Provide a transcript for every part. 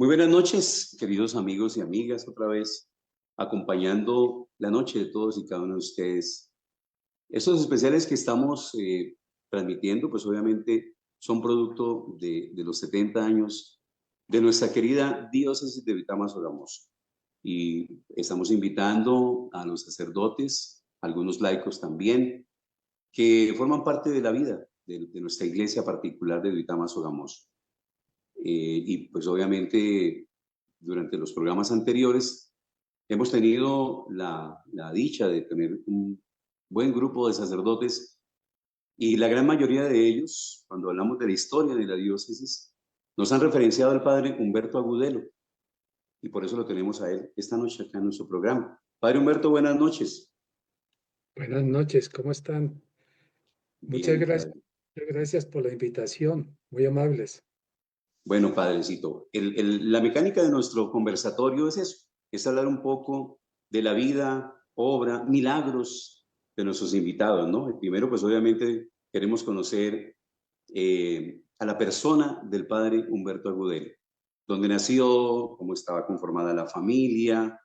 Muy buenas noches, queridos amigos y amigas, otra vez acompañando la noche de todos y cada uno de ustedes. Estos especiales que estamos transmitiendo, pues obviamente son producto de los 70 años de nuestra querida diócesis de Vitama Sogamoso. Y estamos invitando a los sacerdotes, algunos laicos también, que forman parte de la vida de nuestra iglesia particular de Vitama Sogamoso. Y pues obviamente durante los programas anteriores hemos tenido la dicha de tener un buen grupo de sacerdotes y la gran mayoría de ellos, cuando hablamos de la historia de la diócesis, nos han referenciado al padre Humberto Agudelo y por eso lo tenemos a él esta noche acá en nuestro programa. Padre Humberto, buenas noches. Buenas noches, ¿cómo están? Muchas Bien, gracias, padre. muchas gracias por la invitación, muy amables. Bueno, padrecito, la mecánica de nuestro conversatorio es eso, es hablar un poco de la vida, obra, milagros de nuestros invitados, ¿no? Primero, pues obviamente queremos conocer a la persona del padre Humberto Agudelo, dónde nació, cómo estaba conformada la familia,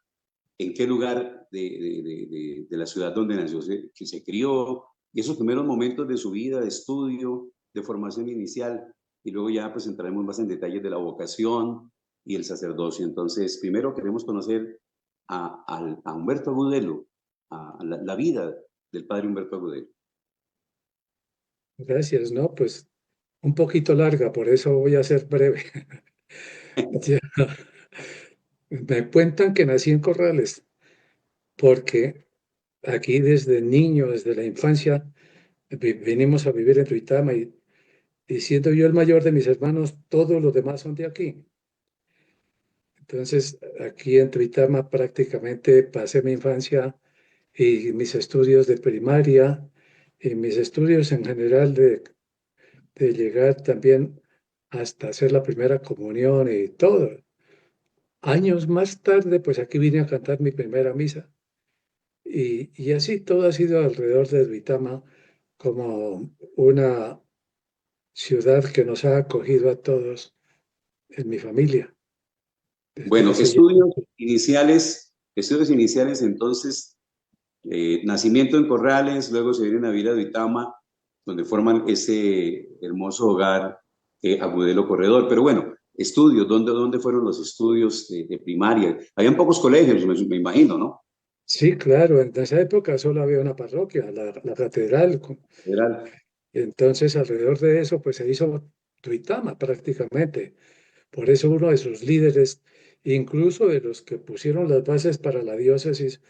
en qué lugar de la ciudad donde nació que se crió, y esos primeros momentos de su vida, de estudio, de formación inicial, y luego ya pues entraremos más en detalles de la vocación y el sacerdocio. Entonces, primero queremos conocer a Humberto Agudelo, a la vida del padre Humberto Agudelo. Gracias, ¿no? Pues un poquito larga, por eso voy a ser breve. Ya, me cuentan que nací en Corrales, porque aquí desde niño, desde la infancia, venimos a vivir en Tuitama y siendo yo el mayor de mis hermanos, todos los demás son de aquí. Entonces, aquí en Tuitama prácticamente pasé mi infancia y mis estudios de primaria y mis estudios en general de llegar también hasta hacer la primera comunión y todo. Años más tarde, pues aquí vine a cantar mi primera misa y así todo ha sido alrededor de Duitama como una ciudad que nos ha acogido a todos en mi familia desde Bueno, hace ya mucho. estudios iniciales entonces, nacimiento en Corrales, luego se vienen a Villa de Duitama, donde forman ese hermoso hogar Agudelo Corredor. Pero bueno, estudios, ¿dónde fueron los estudios de primaria? Habían pocos colegios, me imagino, ¿no? Sí, claro, en esa época solo había una parroquia, la catedral. General. Entonces, alrededor de eso, pues se hizo Duitama prácticamente. Por eso uno de sus líderes, incluso de los que pusieron las bases para la diócesis,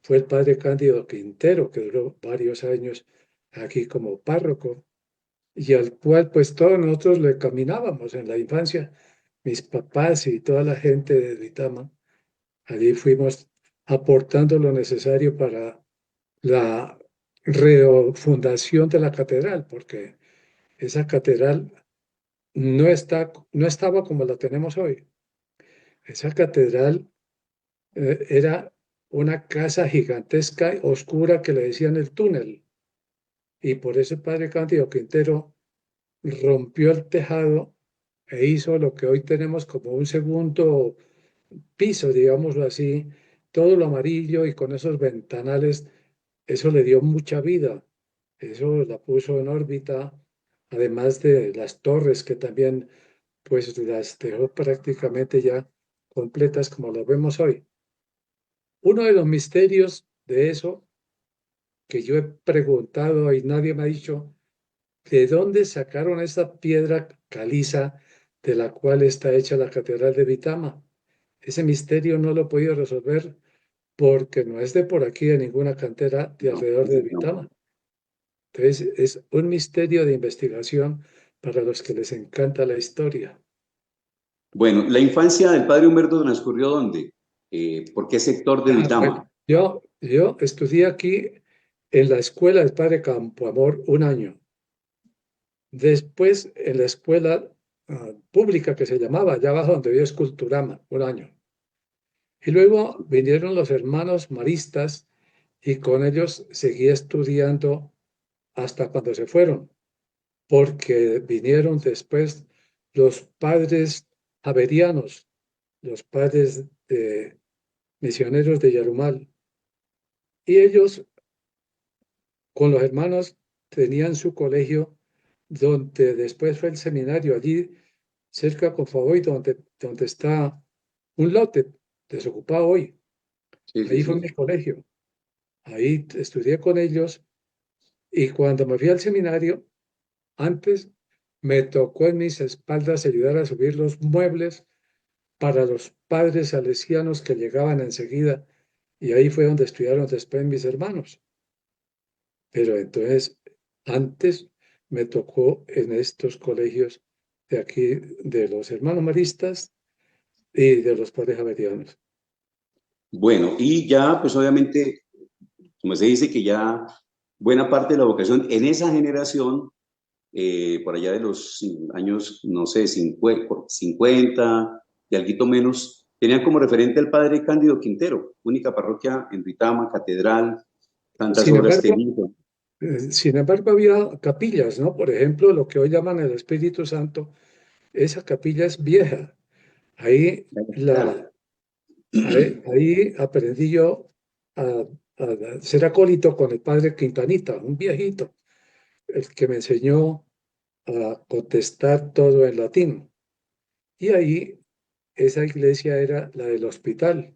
fue el padre Cándido Quintero, que duró varios años aquí como párroco, y al cual pues todos nosotros le caminábamos en la infancia, mis papás y toda la gente de Duitama. Allí fuimos aportando lo necesario para la refundación de la catedral, porque esa catedral no estaba como la tenemos hoy. Esa catedral era una casa gigantesca, oscura, que le decían el túnel. Y por eso el padre Cándido Quintero rompió el tejado e hizo lo que hoy tenemos como un segundo piso, digámoslo así, todo lo amarillo y con esos ventanales. Eso le dio mucha vida. Eso la puso en órbita, además de las torres que también pues las dejó prácticamente ya completas como las vemos hoy. Uno de los misterios de eso que yo he preguntado y nadie me ha dicho, ¿de dónde sacaron esa piedra caliza de la cual está hecha la Catedral de Vitama? Ese misterio no lo he podido resolver porque no es de por aquí, de ninguna cantera de No, alrededor de no. Vitama. Entonces, es un misterio de investigación para los que les encanta la historia. Bueno, la infancia del padre Humberto transcurrió ¿dónde? ¿Por qué sector de Bueno, Duitama? yo estudié aquí en la escuela del Padre Campoamor un año. Después en la escuela pública que se llamaba, allá abajo donde había Esculturama, un año. Y luego vinieron los hermanos maristas y con ellos seguí estudiando hasta cuando se fueron, porque vinieron después los padres javerianos, los padres de misioneros de Yarumal. Y ellos, con los hermanos, tenían su colegio donde después fue el seminario, allí cerca con Confavoy, donde está un lote desocupado hoy. Sí, sí, Ahí fue sí. mi colegio. Ahí estudié con ellos y cuando me fui al seminario, antes me tocó en mis espaldas ayudar a subir los muebles para los padres salesianos que llegaban enseguida y ahí fue donde estudiaron después mis hermanos. Pero entonces, antes me tocó en estos colegios de aquí, de los hermanos maristas y de los padres javerianos. Bueno, y ya, pues obviamente, como se dice que ya buena parte de la vocación en esa generación, por allá de los años, no sé, 50 y algo menos, tenían como referente al padre Cándido Quintero, única parroquia en Duitama, catedral, tantas Sin obras que embargo, hizo. sin embargo, había capillas, ¿no? Por ejemplo, lo que hoy llaman el Espíritu Santo, esa capilla es vieja. Ahí, Claro. ahí aprendí yo a ser acólito con el padre Quintanita, un viejito, el que me enseñó a contestar todo en latín. Y ahí esa iglesia era la del hospital,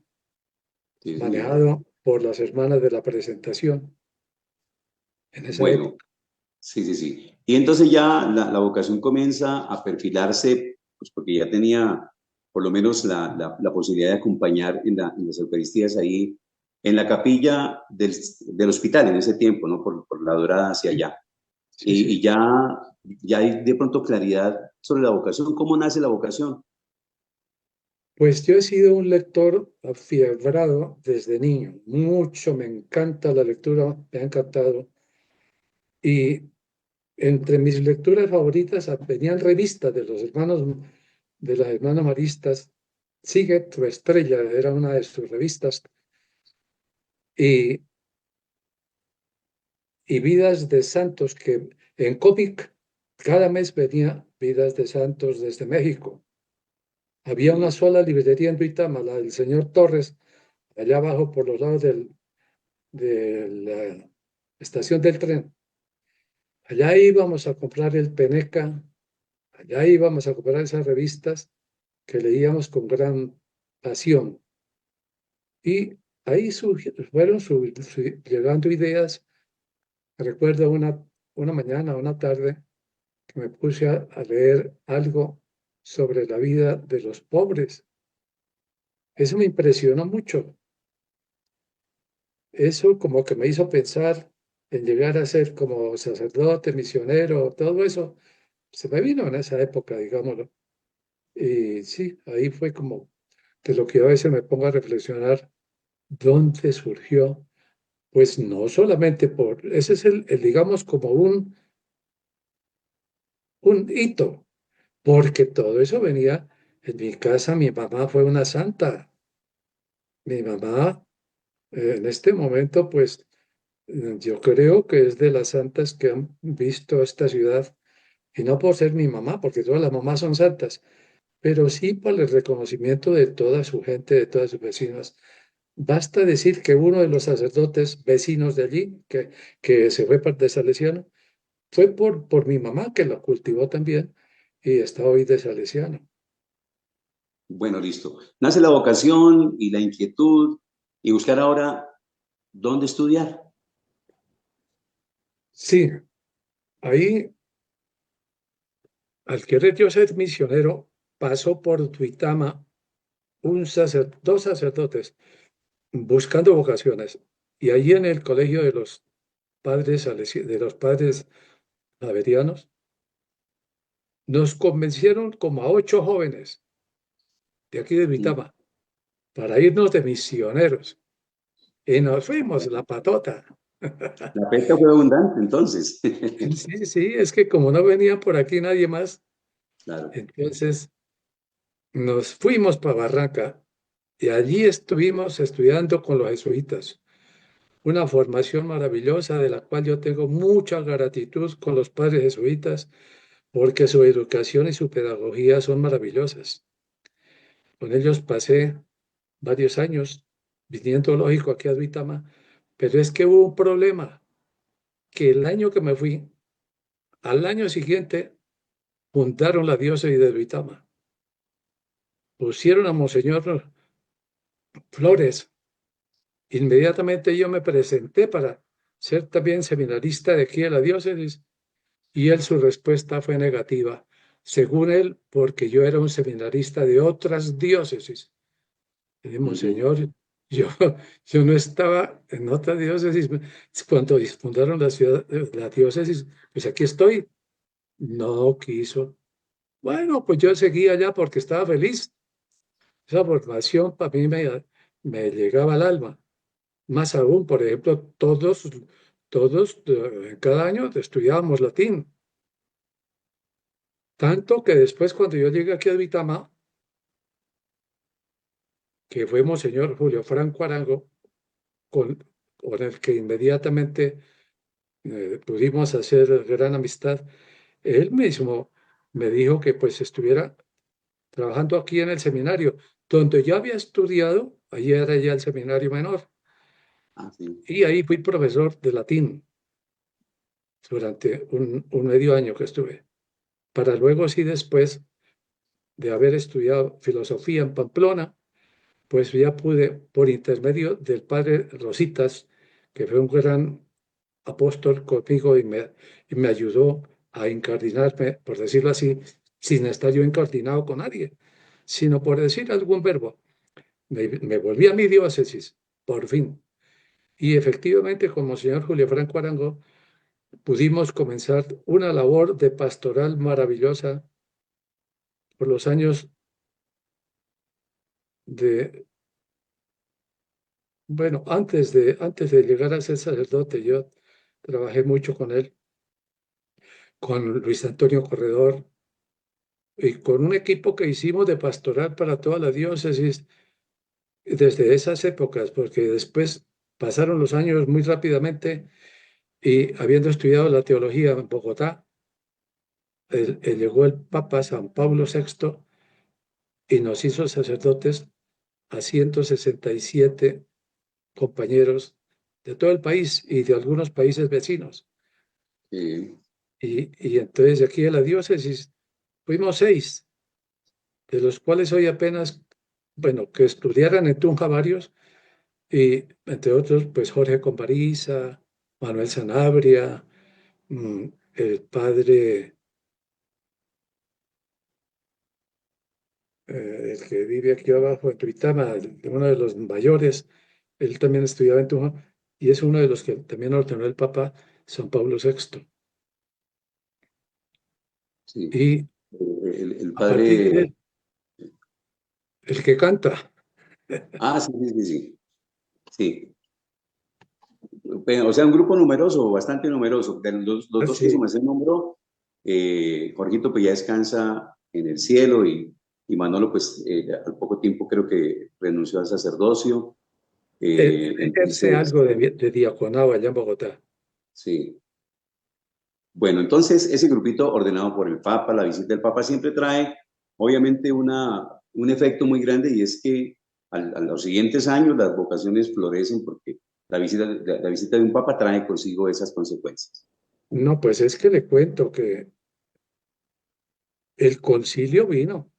Sí, señor. manejado por las hermanas de la presentación en esa Bueno, época. sí, sí, sí. Y entonces ya la vocación comienza a perfilarse, pues porque ya tenía por lo menos la posibilidad de acompañar en las Eucaristías ahí en la capilla del hospital en ese tiempo, ¿no? Por la Dorada hacia allá. Sí, Y sí. ya hay de pronto claridad sobre la vocación. ¿Cómo nace la vocación? Pues yo he sido un lector afiebrado desde niño. Mucho me encanta la lectura, me ha encantado. Y entre mis lecturas favoritas venían revistas de los hermanos, de las hermanas maristas. Sigue tu estrella, era una de sus revistas. Y, y Vidas de Santos, que en cómic cada mes venía Vidas de Santos desde México. Había una Sí, sola librería en Duitama, la del señor Torres, allá abajo por los lados de la estación del tren. Allá íbamos a comprar el Peneca, allá íbamos a comprar esas revistas que leíamos con gran pasión. Y ahí fueron llegando ideas. Recuerdo una mañana, una tarde, que me puse a leer algo sobre la vida de los pobres. Eso me impresionó mucho. Eso como que me hizo pensar en llegar a ser como sacerdote, misionero, todo eso. Se me vino en esa época, digámoslo. Y sí, ahí fue como de lo que a veces me pongo a reflexionar, ¿dónde surgió? Pues no solamente ese es digamos, como un hito, porque todo eso venía en mi casa, mi mamá fue una santa. Mi mamá, en este momento, pues yo creo que es de las santas que han visto esta ciudad, y no por ser mi mamá, porque todas las mamás son santas, pero sí por el reconocimiento de toda su gente, de todas sus vecinas. Basta decir que uno de los sacerdotes vecinos de allí, que se fue de Salesiano, fue por mi mamá, que lo cultivó también, y está hoy de Salesiano. bueno, listo. Nace la vocación y la inquietud y buscar ahora dónde estudiar. Sí, ahí, al querer yo ser misionero, pasó por Tuitama dos sacerdotes buscando vocaciones. Y allí en el colegio de los de los padres javerianos, nos convencieron como a 8 jóvenes de aquí de Vitama para irnos de misioneros. Y nos fuimos, la patota. La pesca fue abundante, entonces. Sí, sí, es que como no venía por aquí nadie más, Claro. entonces nos fuimos para Barranca y allí estuvimos estudiando con los jesuitas. Una formación maravillosa de la cual yo tengo mucha gratitud con los padres jesuitas porque su educación y su pedagogía son maravillosas. Con ellos pasé varios años viniendo, lógico, aquí a Duitama, pero es que hubo un problema, que el año que me fui, al año siguiente, fundaron la diócesis de Duitama. Pusieron a Monseñor Flores. Inmediatamente yo me presenté para ser también seminarista de aquí de la diócesis y él su respuesta fue negativa, según él, porque yo era un seminarista de otras diócesis. Y dije, Ujú. Monseñor, yo, yo no estaba en otra diócesis. Cuando fundaron la ciudad, la diócesis, pues aquí estoy. No quiso. Bueno, pues yo seguía allá porque estaba feliz. Esa formación para mí me llegaba al alma. Más aún, por ejemplo, todos, cada año estudiábamos latín. Tanto que después, cuando yo llegué aquí a Vitama, que fue Monseñor Julio Franco Arango, con el que inmediatamente pudimos hacer gran amistad, él mismo me dijo que pues estuviera trabajando aquí en el seminario, donde yo había estudiado, allí era ya el seminario menor, Ah, sí. y ahí fui profesor de latín durante un medio año que estuve, para luego sí después de haber estudiado filosofía en Pamplona, pues ya pude, por intermedio del padre Rositas, que fue un gran apóstol conmigo y me ayudó a incardinarme, por decirlo así, sin estar yo incardinado con nadie, sino por decir algún verbo. Me volví a mi diócesis, por fin. Y efectivamente, como señor Julio Franco Arango, pudimos comenzar una labor de pastoral maravillosa por los años de, bueno, antes de llegar a ser sacerdote, yo trabajé mucho con él, con Luis Antonio Corredor y con un equipo que hicimos de pastoral para toda la diócesis desde esas épocas, porque después pasaron los años muy rápidamente y habiendo estudiado la teología en Bogotá, llegó el Papa San Pablo VI y nos hizo sacerdotes a 167 compañeros de todo el país y de algunos países vecinos. Y entonces de aquí a la diócesis fuimos 6, de los cuales hoy apenas, bueno, que estudiaran en Tunja varios, y entre otros, pues Jorge Compariza, Manuel Sanabria, el padre, el que vive aquí abajo en Tuitama, uno de los mayores, él también estudiaba en Tunja, y es uno de los que también ordenó el Papa San Pablo VI. Sí. Y El a partir de padre. él, el que canta. Ah, sí, sí, sí, sí. Sí. O sea, un grupo numeroso, bastante numeroso. De los dos que su Así, merced nombró, Jorgito pues ya descansa en el cielo y Manolo pues al poco tiempo creo que renunció al sacerdocio. él ejerce Entonces, algo de diaconado allá en Bogotá. sí. Bueno, entonces ese grupito ordenado por el Papa, la visita del Papa siempre trae obviamente un efecto muy grande y es que a los siguientes años las vocaciones florecen porque la visita de un Papa trae consigo esas consecuencias. No, pues es que le cuento que el concilio vino.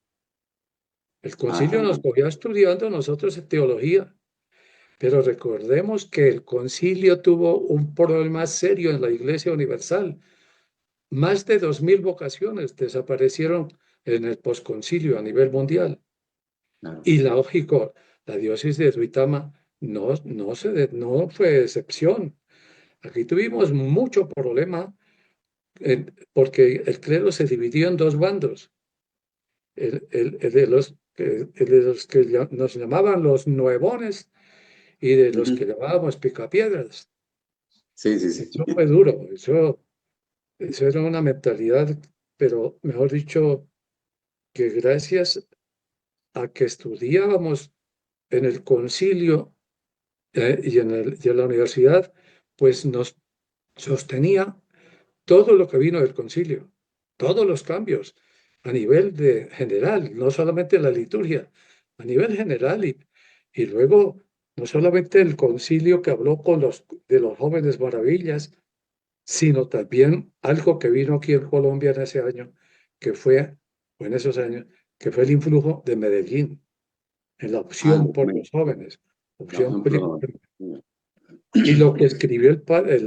El concilio Ajá, nos cogió estudiando nosotros en teología, pero recordemos que el concilio tuvo un problema serio en la Iglesia Universal. Más de 2000 vocaciones desaparecieron en el posconcilio a nivel mundial. claro. Y lógico, la diócesis de Duitama no fue excepción. Aquí tuvimos mucho problema porque el clero se dividió en dos bandos. El de los que nos llamaban los nuevones y de los que Ujú. llamábamos picapiedras. Sí, sí, sí. Eso fue duro, eso era una mentalidad, pero mejor dicho, que gracias a que estudiábamos en el concilio y en la universidad, pues nos sostenía todo lo que vino del concilio, todos los cambios a nivel de general, no solamente la liturgia, a nivel general, y luego no solamente el concilio que habló de los jóvenes maravillas, sino también algo que vino aquí en Colombia en ese año, que fue, o en esos años, que fue el influjo de Medellín en la Ah, opción por los jóvenes, la opción opción pro- y lo que escribió el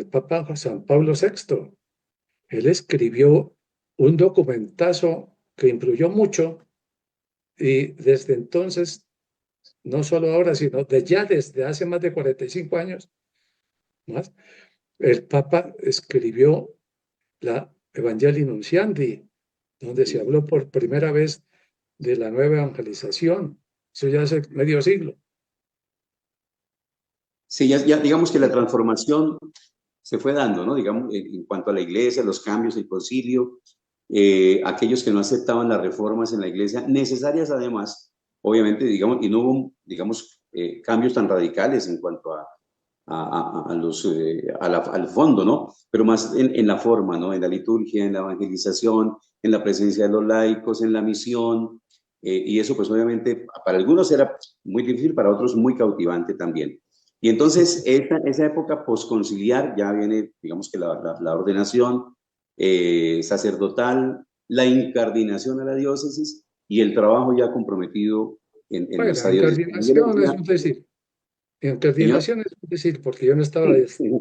Papa San Pablo VI. Él escribió un documentazo que influyó mucho y desde entonces, no solo ahora, sino ya desde hace más de 45 años más, el Papa escribió la Evangelii Nunciandi, donde se habló por primera vez de la nueva evangelización. Eso ya hace medio siglo. Sí, ya digamos que la transformación se fue dando, ¿no? Digamos, en cuanto a la iglesia, los cambios, el concilio, aquellos que no aceptaban las reformas en la iglesia, necesarias además, obviamente, digamos, y no hubo, digamos, cambios tan radicales en cuanto al fondo, ¿no? Pero más en la forma, ¿no? En la liturgia, en la evangelización, en la presencia de los laicos, en la misión, y eso pues obviamente para algunos era muy difícil, para otros muy cautivante también. Y entonces esa época posconciliar ya viene, digamos que la ordenación sacerdotal, la incardinación a la diócesis y el trabajo ya comprometido en Bueno, nuestra diócesis. Yo le incardinación es decía, un decir. señor, Incardinación es un decir, porque yo no estaba. sí,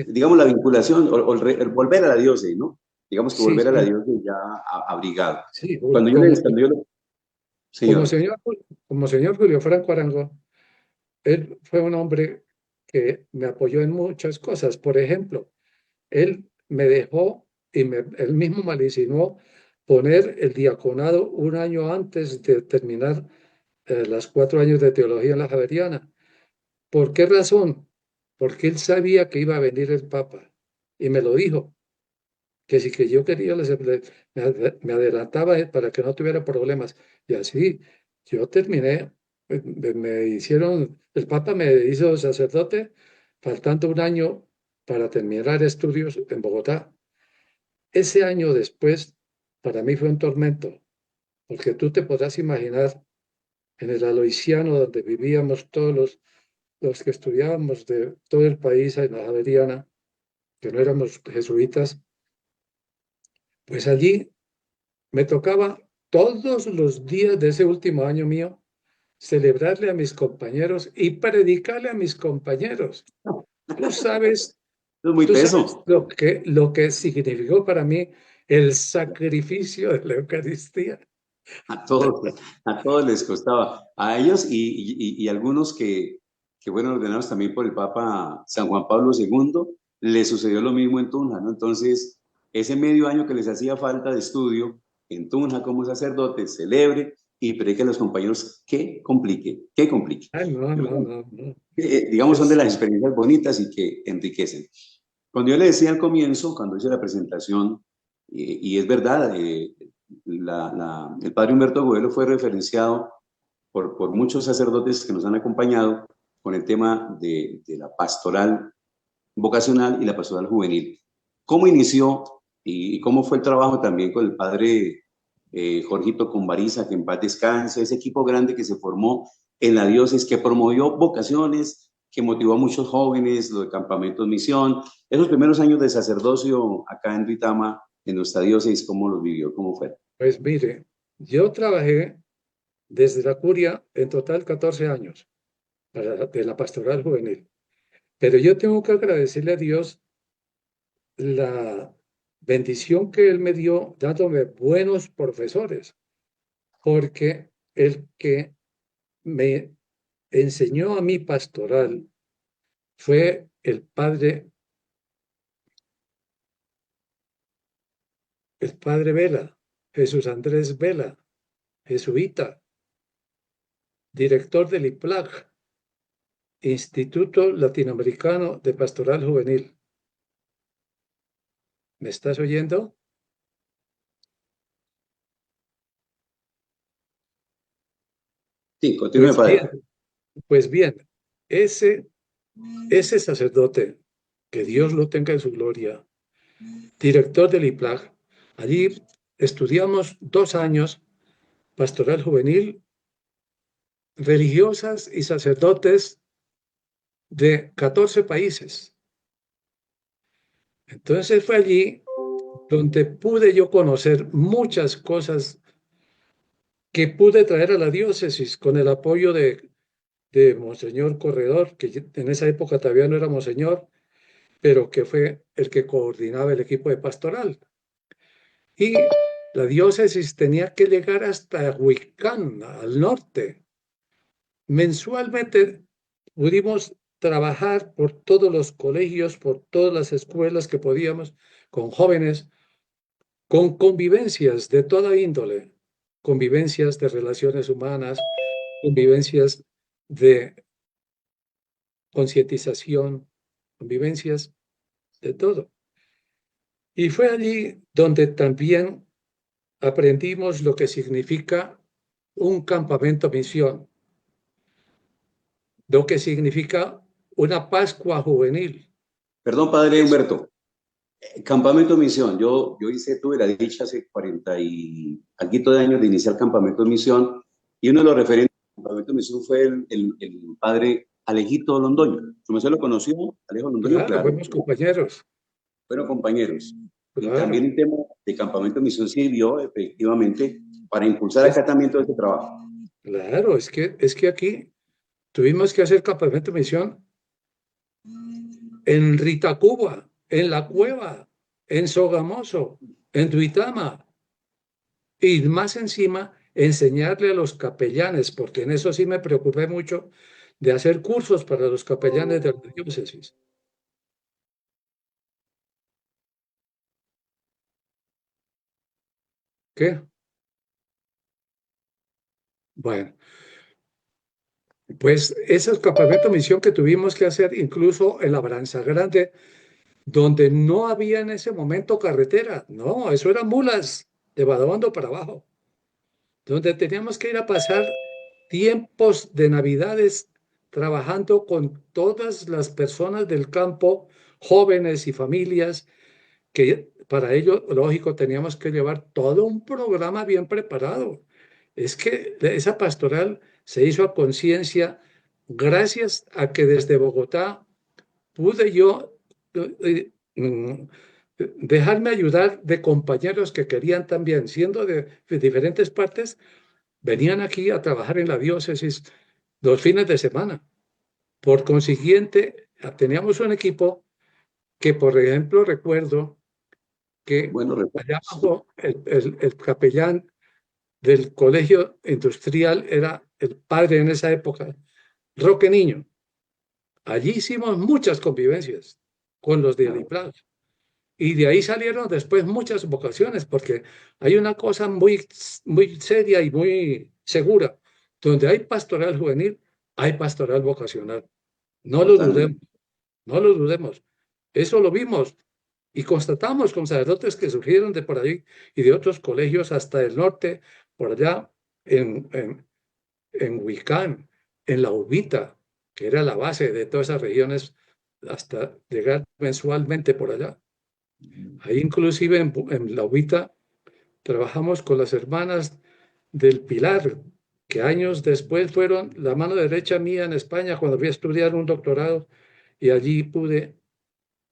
digamos la vinculación o el volver a la diócesis, ¿no? Digamos que Sí, volver a la sí, diócesis ya abrigado. sí, Cuando yo como señor, señor, como señor Julio Franco Arango, él fue un hombre que me apoyó en muchas cosas. Por ejemplo, él me dejó y él mismo me le insinuó poner el diaconado un año antes de terminar las 4 años de teología en la Javeriana. ¿Por qué razón? Porque él sabía que iba a venir el Papa y me lo dijo, que si que yo quería me adelantaba para que no tuviera problemas. Y así yo terminé, me hicieron, el Papa me hizo sacerdote faltando un año para terminar estudios en Bogotá. Ese año después, para mí fue un tormento, porque tú te podrás imaginar en el Aloysiano, donde vivíamos todos los que estudiábamos de todo el país en la Javeriana, que no éramos jesuitas, pues allí me tocaba todos los días de ese último año mío celebrarle a mis compañeros y predicarle a mis compañeros. Tú sabes, es muy tú sabes teso. lo que significó para mí el sacrificio de la Eucaristía. A todos, a todos les costaba. A ellos y algunos que fueron ordenados también por el Papa San Juan Pablo II, les sucedió lo mismo en Tunja, ¿no? Entonces, ese medio año que les hacía falta de estudio en Tunja como sacerdote, celebre y predique a los compañeros que complique, que complique. Ah, no, Pero no, bueno, no, no. digamos, son de Es, las experiencias bonitas y que enriquecen. Cuando yo le decía al comienzo, cuando hice la presentación, y es verdad, el padre Humberto Agudelo fue referenciado por muchos sacerdotes que nos han acompañado con el tema de la pastoral vocacional y la pastoral juvenil. ¿Cómo inició y cómo fue el trabajo también con el padre Jorgito Conbariza, que en paz descanse, ese equipo grande que se formó en la diócesis, que promovió vocaciones, que motivó a muchos jóvenes, lo de campamentos misión, esos primeros años de sacerdocio acá en Duitama, en nuestra diócesis, ¿cómo los vivió? ¿Cómo fue? pues mire, yo trabajé desde la curia en total 14 años de la pastoral juvenil, pero yo tengo que agradecerle a Dios la bendición que Él me dio dándome buenos profesores, porque el que me enseñó a mí pastoral fue el padre Vela, Jesús Andrés Vela, jesuita, director del IPLAG, Instituto Latinoamericano de Pastoral Juvenil. ¿Me estás oyendo? Sí, continúe, Pues padre. bien, pues bien, ese, ese sacerdote, que Dios lo tenga en su gloria, director del IPLAG, allí estudiamos 2 años pastoral juvenil religiosas y sacerdotes de 14 países. Entonces fue allí donde pude yo conocer muchas cosas que pude traer a la diócesis con el apoyo de Monseñor Corredor, que en esa época todavía no era Monseñor, pero que fue el que coordinaba el equipo de pastoral. Y la diócesis tenía que llegar hasta Huicán, al norte. Mensualmente pudimos trabajar por todos los colegios, por todas las escuelas que podíamos, con jóvenes, con convivencias de toda índole, convivencias de relaciones humanas, convivencias de concientización, convivencias de todo. Y fue allí donde también aprendimos lo que significa un campamento misión, lo que significa una Pascua juvenil. Perdón, padre Humberto. Campamento Misión. Yo tuve la dicha hace 40 y algo de años de iniciar Campamento Misión, y uno de los referentes del Campamento Misión fue el padre Alejito Londoño. ¿Usted lo conoció, Alejo Londoño? Claro, Claro. fuimos compañeros. Fueron compañeros. Y Claro, también el tema de Campamento Misión sirvió efectivamente para impulsar acá también todo este trabajo. claro, es que aquí tuvimos que hacer campamento de misión en Ritacuba, en La Cueva, en Sogamoso, en Duitama, y más encima enseñarle a los capellanes, porque en eso sí me preocupé mucho de hacer cursos para los capellanes de la diócesis. ¿Qué? Bueno, pues ese campamento de misión que tuvimos que hacer incluso en la Branza Grande, donde no había en ese momento carretera, no, eso eran mulas de Badabondo para abajo, donde teníamos que ir a pasar tiempos de Navidades trabajando con todas las personas del campo, jóvenes y familias, que para ello, lógico, teníamos que llevar todo un programa bien preparado. Es que esa pastoral se hizo a conciencia gracias a que desde Bogotá pude yo dejarme ayudar de compañeros que querían también, siendo de diferentes partes, venían aquí a trabajar en la diócesis los fines de semana. Por consiguiente, teníamos un equipo que, por ejemplo, recuerdo que Bueno, allá abajo el capellán del colegio industrial era el padre en esa época, Roque Niño. Allí hicimos muchas convivencias con los de Aliplaz. Y de ahí salieron después muchas vocaciones, porque hay una cosa muy seria y muy segura. Donde hay pastoral juvenil, hay pastoral vocacional. No lo dudemos, totalmente. no lo dudemos. Eso lo vimos y constatamos con sacerdotes que surgieron de por ahí y de otros colegios hasta el norte, por allá en, en, en Huicán, en La Ubita, que era la base de todas esas regiones, hasta llegar mensualmente por allá. Ahí inclusive en La Ubita trabajamos con las hermanas del Pilar, que años después fueron la mano derecha mía en España cuando fui a estudiar un doctorado y allí pude,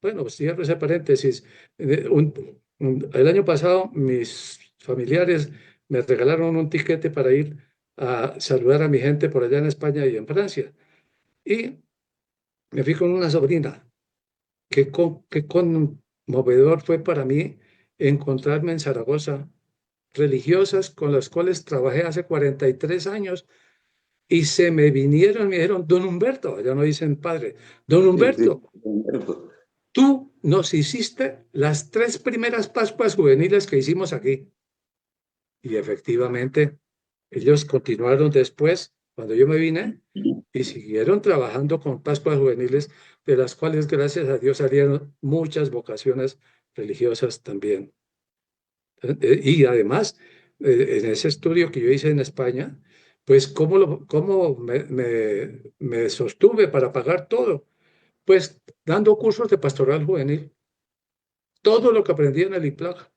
bueno, cierro ese paréntesis, el año pasado mis familiares me regalaron un tiquete para ir a saludar a mi gente por allá en España y en Francia. Y me fui con una sobrina. Qué conmovedor fue para mí encontrarme en Zaragoza religiosas con las cuales trabajé hace 43 años y se me vinieron y me dijeron, don Humberto, ya no dicen padre, don Sí, sí, Humberto, Humberto. tú nos hiciste las 3 primeras Pascuas juveniles que hicimos aquí. Y efectivamente, ellos continuaron después, cuando yo me vine, y siguieron trabajando con Pascuas juveniles, de las cuales, gracias a Dios, salieron muchas vocaciones religiosas también. Y además, en ese estudio que yo hice en España, pues cómo me sostuve para pagar todo, pues dando cursos de pastoral juvenil, todo lo que aprendí en el IPLAG,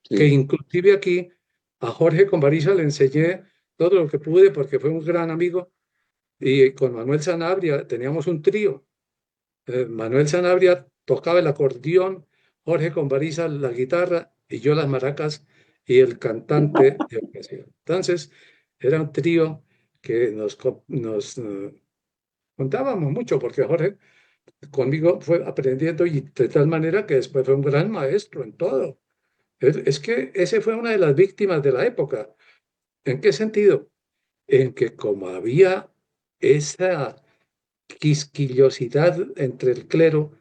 que Sí. inclusive aquí a Jorge Convariza le enseñé todo lo que pude porque fue un gran amigo. Y con Manuel Sanabria teníamos un trío. Manuel Sanabria tocaba el acordeón, Jorge Convariza la guitarra y yo las maracas y el cantante de ocasión. Entonces, era un trío que nos contábamos mucho porque Jorge conmigo fue aprendiendo y de tal manera que después fue un gran maestro en todo. Es que ese fue una de las víctimas de la época. ¿En qué sentido? En que como había esa quisquillosidad entre el clero,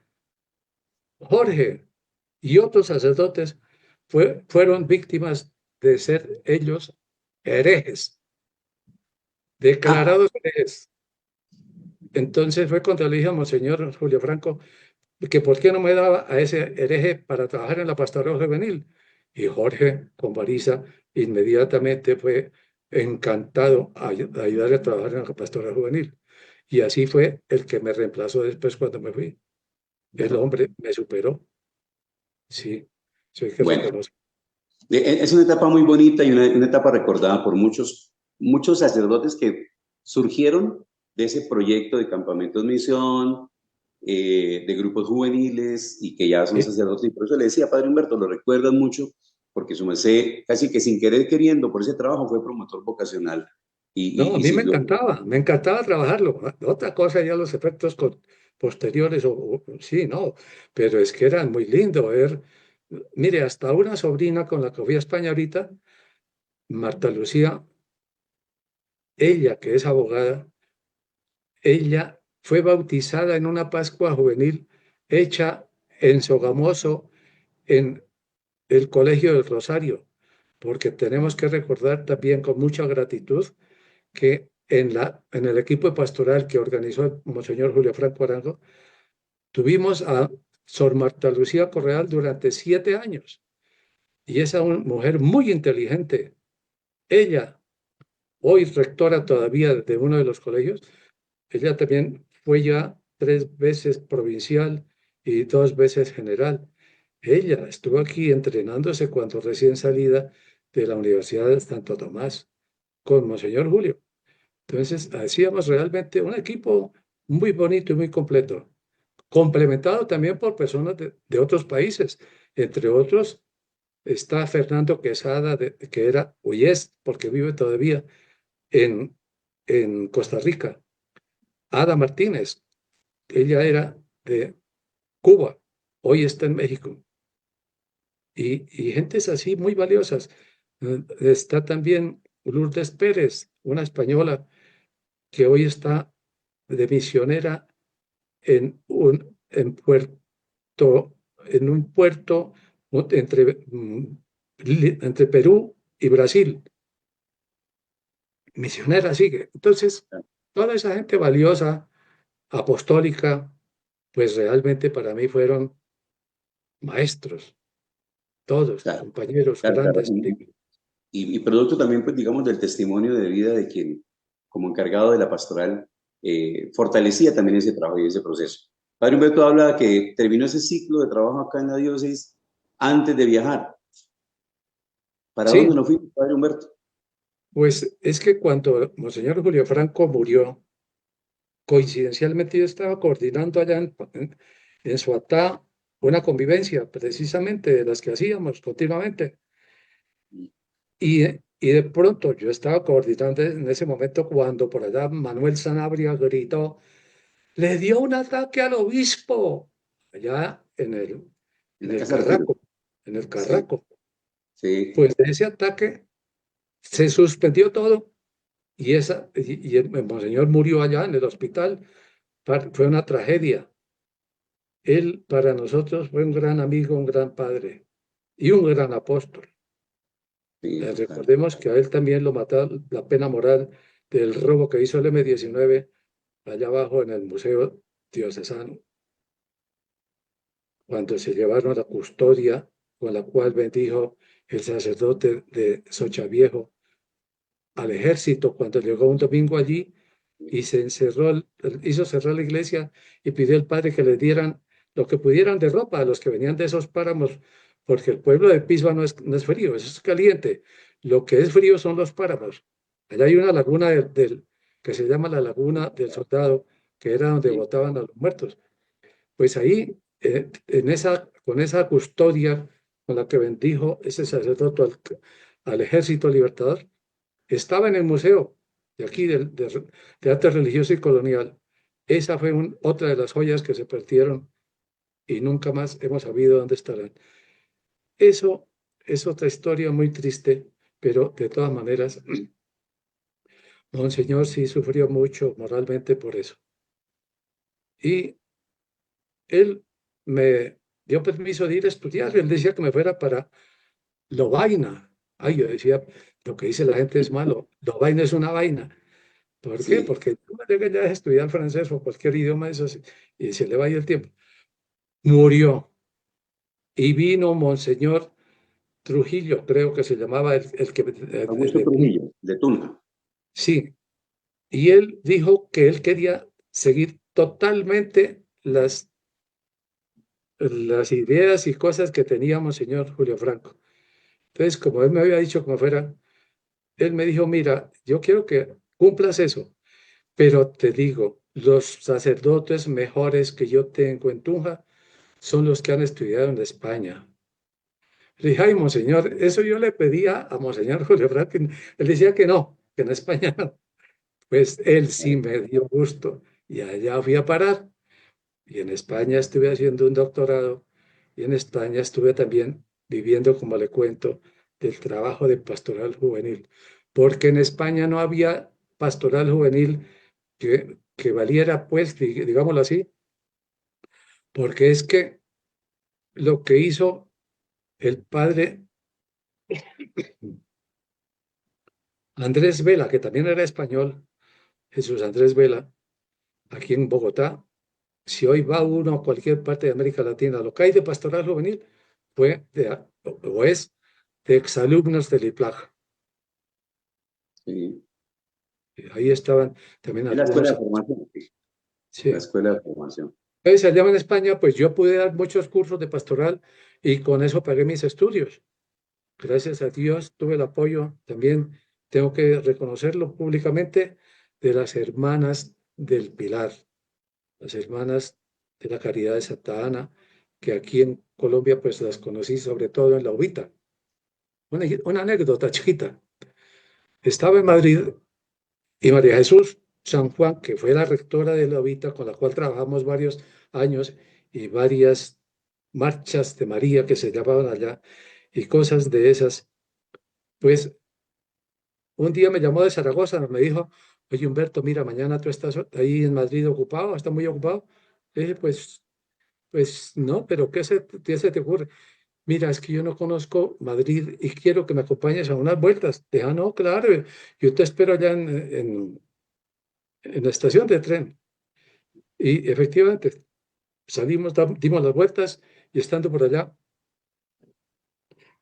Jorge y otros sacerdotes fueron víctimas de ser ellos herejes, Ah, declarados herejes. Entonces fue cuando le dije a Monseñor Julio Franco que por qué no me daba a ese hereje para trabajar en la pastoral juvenil. Y Jorge Convariza inmediatamente fue encantado a ayudarle a trabajar en la pastoral juvenil. Y así fue el que me reemplazó después cuando me fui. El ya. hombre me superó. Sí, sí hay que Bueno, reconocer. es una etapa muy bonita y una etapa recordada por muchos sacerdotes que surgieron de ese proyecto de campamentos misión, de grupos juveniles y que ya son Sí. sacerdotes. Y por eso le decía, Padre Humberto, lo recuerdan mucho, porque su merced, casi que sin querer queriendo, por ese trabajo fue promotor vocacional No, a y mí sirvió. me encantaba trabajarlo. Otra cosa ya los efectos posteriores, sí, no, pero es que era muy lindo ver. Mire, hasta una sobrina con la que fui a España ahorita, Marta Lucía, ella que es abogada, ella fue bautizada en una Pascua juvenil hecha en Sogamoso, en el Colegio del Rosario, porque tenemos que recordar también con mucha gratitud que en el equipo pastoral que organizó el Monseñor Julio Franco Arango, tuvimos a Sor Marta Lucía Correal durante 7 años. Y esa mujer muy inteligente, ella, hoy rectora todavía de uno de los colegios, ella también fue ya 3 veces provincial y 2 veces general. Ella estuvo aquí entrenándose cuando recién salida de la Universidad de Santo Tomás con Monseñor Julio. Entonces, hacíamos realmente un equipo muy bonito y muy completo, complementado también por personas de otros países. Entre otros, está Fernando Quesada, que era, hoy es, porque vive todavía en, en Costa Rica. Ada Martínez, ella era de Cuba, hoy está en México. Y gentes así muy valiosas. Está también Lourdes Pérez, una española que hoy está de misionera en en un puerto entre Perú y Brasil. Misionera sigue. Entonces, toda esa gente valiosa, apostólica, pues realmente para mí fueron maestros, todos, Claro, compañeros, claro, claro. grandes amigos. Y producto también, pues, digamos, del testimonio de vida de quien, como encargado de la pastoral, fortalecía también ese trabajo y ese proceso. Padre Humberto habla que terminó ese ciclo de trabajo acá en la diócesis antes de viajar. ¿Para dónde Sí, nos fuimos, Padre Humberto? pues es que cuando Monseñor Julio Franco murió, coincidencialmente yo estaba coordinando allá en Suatá una convivencia precisamente de las que hacíamos continuamente. Y de pronto yo estaba coordinando en ese momento cuando por allá Manuel Sanabria gritó, le dio un ataque al obispo, allá En en la el Casa Retiro. Carraco, en el Sí, Carraco. sí, Pues de ese ataque se suspendió todo y el monseñor murió allá en el hospital. Fue una tragedia. Él para nosotros fue un gran amigo, un gran padre y un gran apóstol. sí, total. Recordemos que a él también lo mató la pena moral del robo que hizo el M-19 allá abajo en el Museo Diocesano, cuando se llevaron a la custodia con la cual bendijo el sacerdote de Sochaviejo al ejército cuando llegó un domingo allí y se encerró, hizo cerrar la iglesia y pidió al padre que le dieran lo que pudieran de ropa a los que venían de esos páramos, porque el pueblo de Pisba no es frío, eso es caliente. Lo que es frío son los páramos. Allá hay una laguna que se llama la Laguna del Soldado, que era donde sí, botaban a los muertos. Pues ahí, con esa custodia con la que bendijo ese sacerdote al Ejército Libertador, estaba en el museo de aquí, de arte religioso y colonial. Esa fue otra de las joyas que se perdieron y nunca más hemos sabido dónde estarán. Eso es otra historia muy triste, pero de todas maneras, Monseñor sí sufrió mucho moralmente por eso. Y él me dio permiso de ir a estudiar. Él decía que me fuera para Lovaina. Ay, yo decía, lo que dice la gente es malo. Lovaina es una vaina. ¿Por qué? sí. Porque uno llega ya a estudiar francés o cualquier idioma de esos y se le va ahí el tiempo. Murió y vino Monseñor Trujillo, creo que se llamaba el que... Augusto Trujillo, de Tunja. sí, y él dijo que él quería seguir totalmente las ideas y cosas que tenía Monseñor Julio Franco. Entonces, como él me había dicho como fuera, él me dijo, mira, yo quiero que cumplas eso, pero te digo, los sacerdotes mejores que yo tengo en Tunja son los que han estudiado en España. Le dije, ay, monseñor, eso yo le pedía a monseñor Julio Franco. Él decía que en España no. Pues él sí me dio gusto y allá fui a parar. Y en España estuve haciendo un doctorado y en España estuve también viviendo, como le cuento, del trabajo de pastoral juvenil. Porque en España no había pastoral juvenil que valiera, pues, digámoslo así, porque es que lo que hizo el padre Andrés Vela, que también era español, Jesús Andrés Vela, aquí en Bogotá, si hoy va uno a cualquier parte de América Latina, lo que hay de pastoral juvenil o es de exalumnos del IPLAG. Sí. Ahí estaban también Es la escuela algunos. de formación, sí, la Sí. escuela de formación. Entonces, allá en España, pues yo pude dar muchos cursos de pastoral y con eso pagué mis estudios. Gracias a Dios tuve el apoyo, también tengo que reconocerlo públicamente, de las hermanas del Pilar, las hermanas de la Caridad de Santa Ana, que aquí en Colombia pues las conocí sobre todo en la Ubita. Una anécdota chiquita. Estaba en Madrid y María Jesús San Juan, que fue la rectora de la Ubita, con la cual trabajamos varios años y varias marchas de María que se llamaban allá y cosas de esas, pues un día me llamó de Zaragoza, me dijo, oye Humberto, mira, mañana tú estás ahí en Madrid ocupado, estás muy ocupado. Le dije, pues no, pero qué se te ocurre? Mira, es que yo no conozco Madrid y quiero que me acompañes a unas vueltas. Dije, ah, no, claro, yo te espero allá en la estación de tren. Y efectivamente, salimos, dimos las vueltas y estando por allá,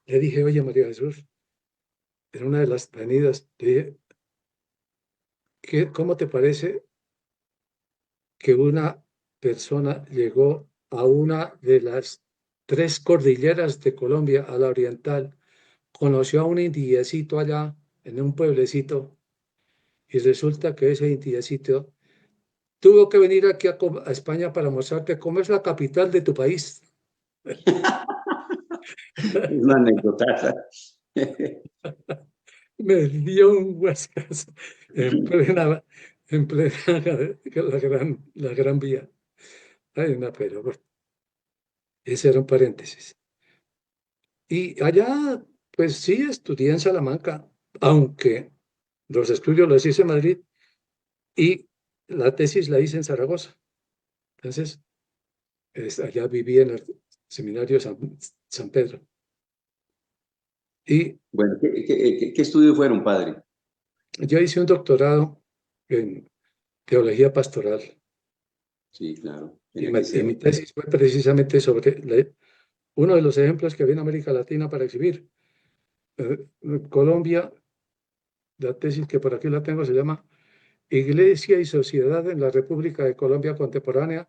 le dije, oye María Jesús, en una de las venidas, le dije, ¿cómo te parece que una persona llegó a una de las tres cordilleras de Colombia, a la oriental, conoció a un indiecito allá en un pueblecito y resulta que ese indiecito tuvo que venir aquí a España para mostrarte cómo es la capital de tu país. Es una anécdota. Me dio un huescazo en plena la gran vía. Ay, no, pero bueno, ese era un paréntesis. Y allá, pues sí, estudié en Salamanca, aunque los estudios los hice en Madrid y la tesis la hice en Zaragoza. Entonces, allá viví en el seminario San Pedro. Y Bueno, ¿qué estudios fueron, padre? yo hice un doctorado en teología pastoral Sí, claro, y, tenía que y mi ser. tesis fue precisamente sobre uno de los ejemplos que había en América Latina para exhibir. Colombia, la tesis que por aquí la tengo se llama Iglesia y Sociedad en la República de Colombia Contemporánea,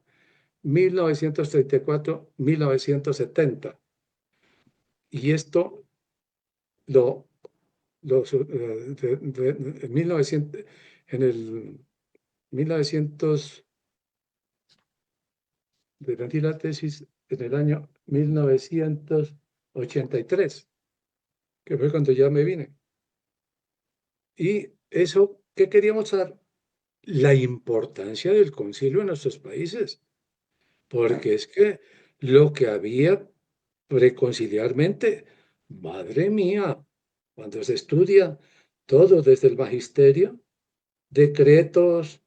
1934-1970. Y esto lo, en 1900, en el 1900, defendí la tesis en el año 1983, que fue cuando ya me vine. Y eso, ¿qué quería mostrar? La importancia del concilio en nuestros países, porque es que lo que había preconciliarmente, madre mía, cuando se estudia todo desde el magisterio, decretos,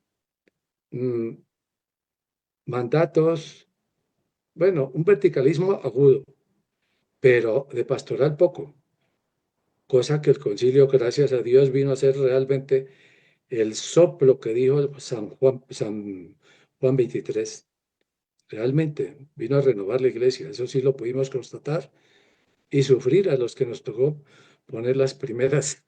mm, mandatos, bueno, un verticalismo agudo, pero de pastoral poco, cosa que el concilio, gracias a Dios, vino a ser realmente el soplo que dijo San Juan 23. Realmente vino a renovar la iglesia, eso sí lo pudimos constatar y sufrir a los que nos tocó poner las primeras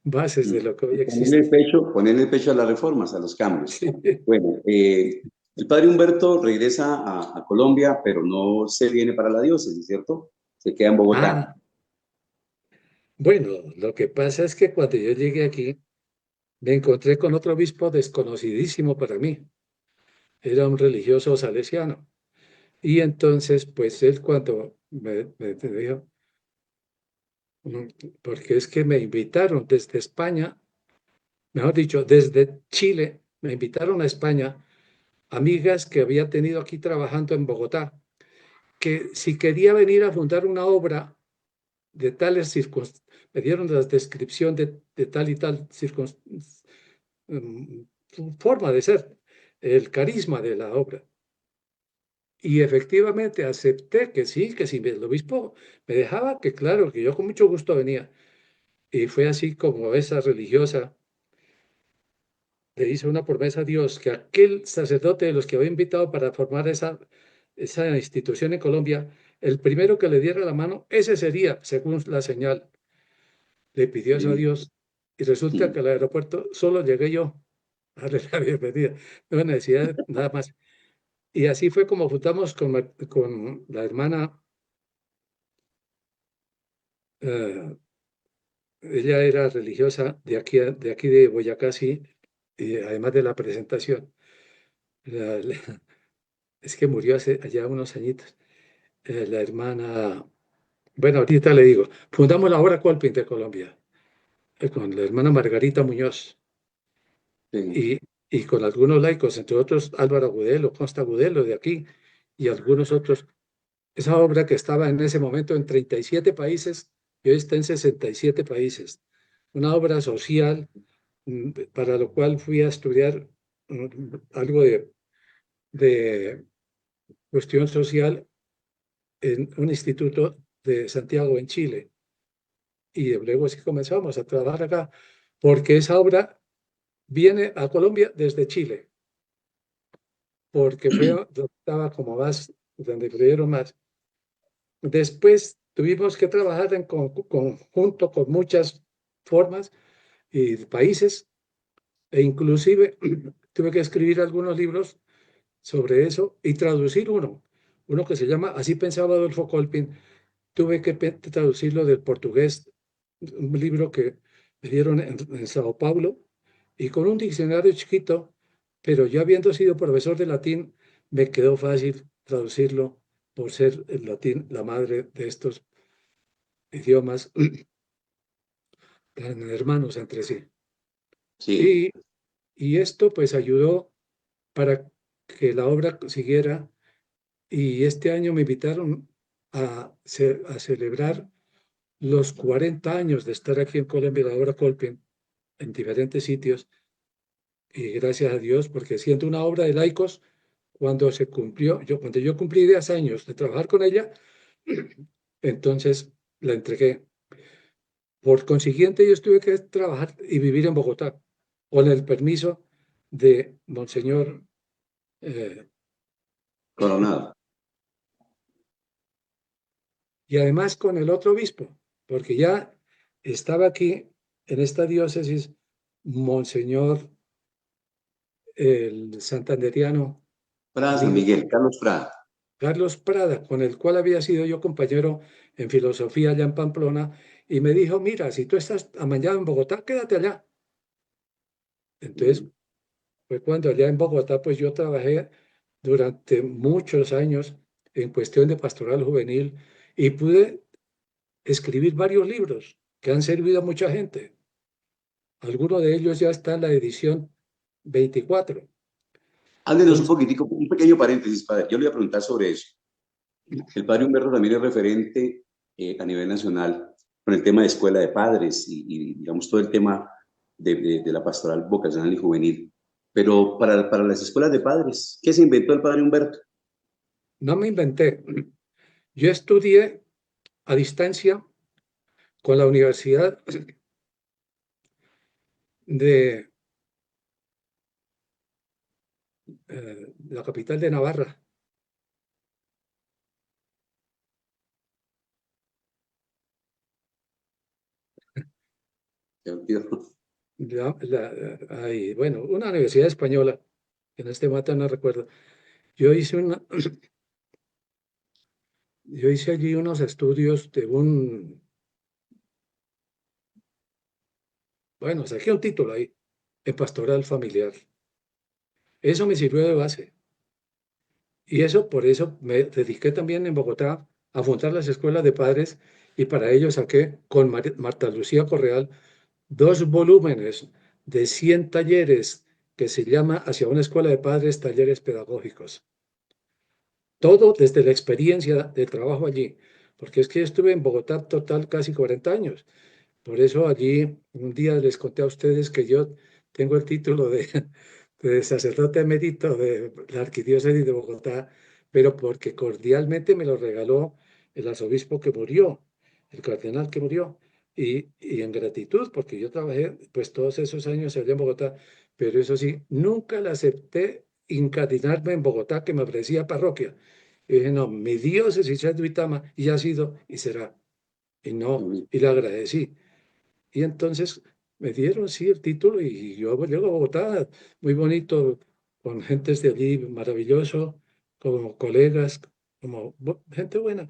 bases de lo que hoy existe. Ponerle el pecho a las reformas, a los cambios. Sí. Bueno, el padre Humberto regresa a Colombia, pero no se viene para la diócesis, ¿cierto? Se queda en Ah, Bogotá. bueno, lo que pasa es que cuando yo llegué aquí, me encontré con otro obispo desconocidísimo para mí. Era un religioso salesiano. Y entonces, pues él cuando me dijo, "Mm, porque es que me invitaron desde España, mejor dicho, desde Chile, me invitaron a España amigas que había tenido aquí trabajando en Bogotá, que si quería venir a fundar una obra de tales circunstancias, me dieron la descripción de tal y tal forma de ser, el carisma de la obra. Y efectivamente acepté que sí, que si el obispo me dejaba, que claro, que yo con mucho gusto venía. Y fue así como esa religiosa le hizo una promesa a Dios, que aquel sacerdote de los que había invitado para formar esa institución en Colombia, el primero que le diera la mano, ese sería, según la señal. Le pidió eso a Sí. Dios y resulta que al aeropuerto solo llegué yo a darle la bienvenida. No necesidad nada más. Y así fue como juntamos con la hermana. Ella era religiosa de aquí de Boyacá, sí, y además de la presentación. La- la- es que murió hace allá unos añitos. La hermana, bueno, ahorita le digo, fundamos la obra Colpin de Colombia, con la hermana Margarita Muñoz Sí. y, y con algunos laicos, entre otros Álvaro Agudelo, Consta Agudelo de aquí y algunos otros. Esa obra que estaba en ese momento en 37 países y hoy está en 67 países. Una obra social para lo cual fui a estudiar algo de cuestión social en un instituto de Santiago, en Chile. Y luego sí comenzamos a trabajar acá, porque esa obra viene a Colombia desde Chile, porque fue donde estaba como más, donde creyeron más. Después tuvimos que trabajar en conjunto con muchas formas y países, e inclusive tuve que escribir algunos libros sobre eso y traducir uno que se llama Así pensaba Adolfo Colpin. Tuve que traducirlo del portugués, un libro que me dieron en Sao Paulo, y con un diccionario chiquito, pero ya habiendo sido profesor de latín, me quedó fácil traducirlo por ser el latín la madre de estos idiomas tan hermanos entre sí. Sí. Y, y esto pues ayudó para que la obra siguiera. Y este año me invitaron a celebrar los 40 años de estar aquí en Colombia, la obra Colpin, en diferentes sitios. Y gracias a Dios, porque siendo una obra de laicos, cuando yo cumplí 10 años de trabajar con ella, entonces la entregué. Por consiguiente, yo tuve que trabajar y vivir en Bogotá, con el permiso de Monseñor, eh, Coronado. y además con el otro obispo, porque ya estaba aquí en esta diócesis Monseñor el santanderiano Prada, San querido Miguel, Carlos Prada. Carlos Prada, con el cual había sido yo compañero en filosofía allá en Pamplona, y me dijo, mira, si tú estás amañado en Bogotá, quédate allá. Entonces, Mm. fue cuando allá en Bogotá, pues yo trabajé durante muchos años en cuestión de pastoral juvenil y pude escribir varios libros que han servido a mucha gente. Algunos de ellos ya está en la edición 24. Háblenos un Entonces, poquitico, un pequeño paréntesis, padre. Yo le voy a preguntar sobre eso. El padre Humberto también es referente a nivel nacional con el tema de escuela de padres digamos, todo el tema de la pastoral vocacional y juvenil. Pero para las escuelas de padres, ¿qué se inventó el padre Humberto? no me inventé. Yo estudié a distancia con la Universidad de la capital de Navarra. Bueno, una universidad española, que en este momento no recuerdo. Yo hice yo hice allí unos estudios de bueno, saqué un título ahí, en pastoral familiar. Eso me sirvió de base. Y eso, por eso me dediqué también en Bogotá a fundar las escuelas de padres y para ello saqué con Marta Lucía Correal 2 volúmenes de 100 talleres que se llama Hacia una escuela de padres, talleres pedagógicos. Todo desde la experiencia de trabajo allí, porque es que estuve en Bogotá total casi 40 años. Por eso allí un día les conté a ustedes que yo tengo el título de sacerdote emérito de la Arquidiócesis de Bogotá, pero porque cordialmente me lo regaló el arzobispo que murió, el cardenal que murió, y en gratitud, porque yo trabajé pues todos esos años allá en Bogotá, pero eso sí, nunca le acepté incardinarme en Bogotá, que me ofrecía parroquia. Y dije, no, mi diócesis es Duitama y ha sido y será. Y no, y le agradecí. Y entonces me dieron, sí, el título y yo llego a Bogotá, muy bonito, con gentes de allí, maravilloso, como colegas, como gente buena.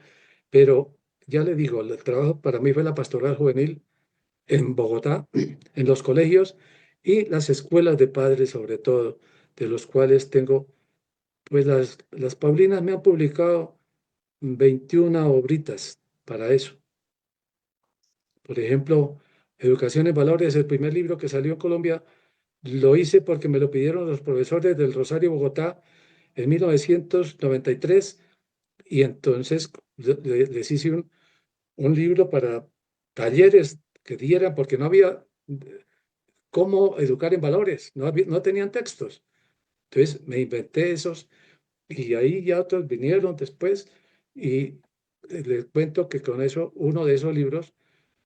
Pero ya le digo, el trabajo para mí fue la pastoral juvenil en Bogotá, en los colegios y las escuelas de padres sobre todo, de los cuales tengo, pues las Paulinas me han publicado 21 obritas para eso. Por ejemplo, Educación en Valores, el primer libro que salió en Colombia, lo hice porque me lo pidieron los profesores del Rosario Bogotá en 1993 y entonces les hice un libro para talleres que dieran, porque no había cómo educar en valores, no tenían textos. Entonces me inventé esos y ahí ya otros vinieron después y les cuento que con eso, uno de esos libros,